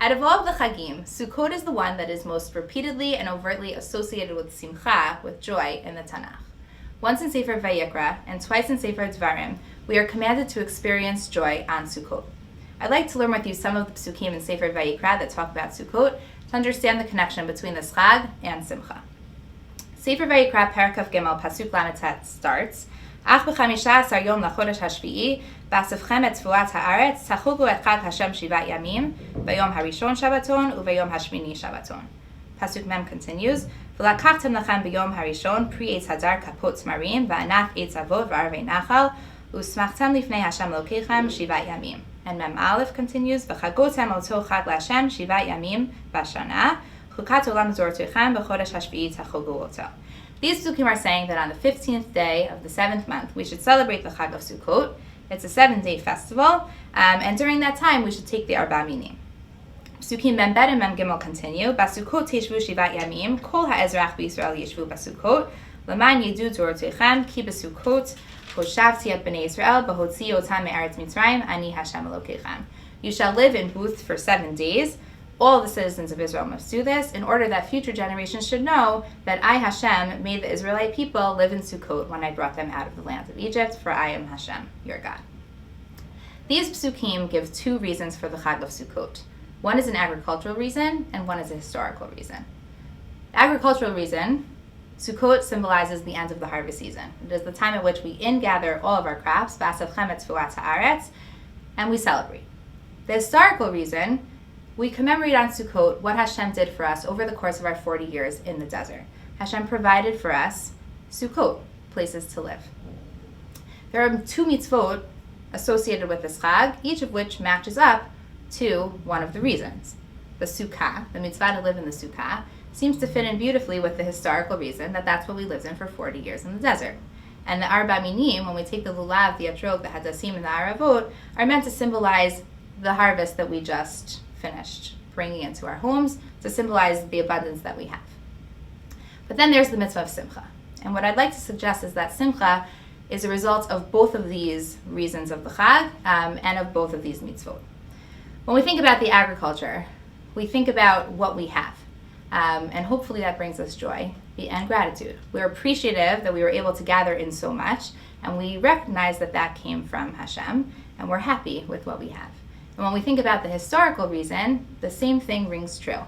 Out of all of the Chagim, Sukkot is the one that is most repeatedly and overtly associated with Simcha, with joy, in the Tanakh. Once in Sefer Vayikra and twice in Sefer Dvarim, we are commanded to experience joy on Sukkot. I'd like to learn with you some of the psukim in Sefer Vayikra that talk about Sukkot to understand the connection between this Chag and Simcha. Sefer Vayikra Perakav Gimel Pasuk Lametet starts, Ach b'chamisha asar yom lachodesh hashvi'i, b'asavchem et tfuat haaretz, tachugu et chag Hashem shivat yamim, v'yom harishon Shabbaton, u'v'yom hashmini Shabbaton. Pasuk Mem continues, V'lakachtem lachem b'yom harishon, pri eitz hadar kapot marim, v'anaf eitz avot v'arvei nachal, u'smachtem lifnei Hashem lokechem shivat yamim. And Mem Aleph continues, V'chagotem oto chag l'Hashem shivat yamim b'shana, chukat olam zortechem b'chodesh hashvi'i tachugu oto. These psukim are saying that on the 15th day of the 7th month, we should celebrate the Chag of Sukkot. It's a 7-day festival, and during that time, we should take the Arba Minim. Psukim Mem Bet and Mem Gimel continue, Basukot teshvu shivat yamim, kol ha'ezrach b'Yisrael yeshvu basukot, l'man yidu torotechem, ki basukot, hoshavti et b'nei Yisrael, b'hotzi otam me'eretz Mitzrayim, ani Hashem Elokechem. You shall live in booth for 7 days. All the citizens of Israel must do this in order that future generations should know that I, Hashem, made the Israelite people live in Sukkot when I brought them out of the land of Egypt, for I am Hashem, your God. These psukim give 2 reasons for the Chag of Sukkot. One is an agricultural reason, and one is a historical reason. The agricultural reason, Sukkot symbolizes the end of the harvest season. It is the time at which we ingather all of our crops, v'asavchem et tfuat haaretz, and we celebrate. The historical reason, we commemorate on Sukkot what Hashem did for us over the course of our 40 years in the desert. Hashem provided for us Sukkot, places to live. There are 2 mitzvot associated with this Chag, each of which matches up to one of the reasons. The Sukkah, the mitzvah to live in the Sukkah, seems to fit in beautifully with the historical reason that that's what we lived in for 40 years in the desert. And the Arba Minim, when we take the lulav, the atrog, the hadassim, and the aravot, are meant to symbolize the harvest that we just finished bringing into our homes, to symbolize the abundance that we have. But then there's the mitzvah of Simcha. And what I'd like to suggest is that Simcha is a result of both of these reasons of the Chag and of both of these mitzvot. When we think about the agriculture, we think about what we have. And hopefully that brings us joy and gratitude. We're appreciative that we were able to gather in so much, and we recognize that that came from Hashem, and we're happy with what we have. And when we think about the historical reason, the same thing rings true.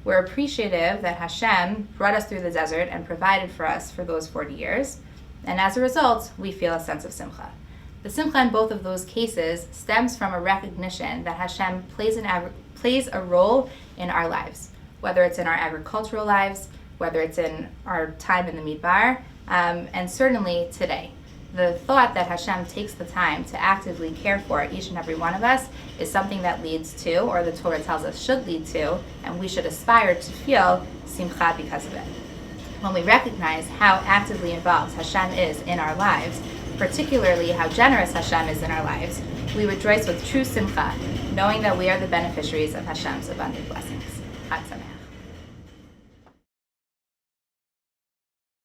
We're appreciative that Hashem brought us through the desert and provided for us for those 40 years. And as a result, we feel a sense of Simcha. The Simcha in both of those cases stems from a recognition that Hashem plays a role in our lives, whether it's in our agricultural lives, whether it's in our time in the Midbar, and certainly today. The thought that Hashem takes the time to actively care for each and every one of us is something that leads to, or the Torah tells us should lead to, and we should aspire to feel Simcha because of it. When we recognize how actively involved Hashem is in our lives, particularly how generous Hashem is in our lives, we rejoice with true Simcha, knowing that we are the beneficiaries of Hashem's abundant blessings. Chag Sameach.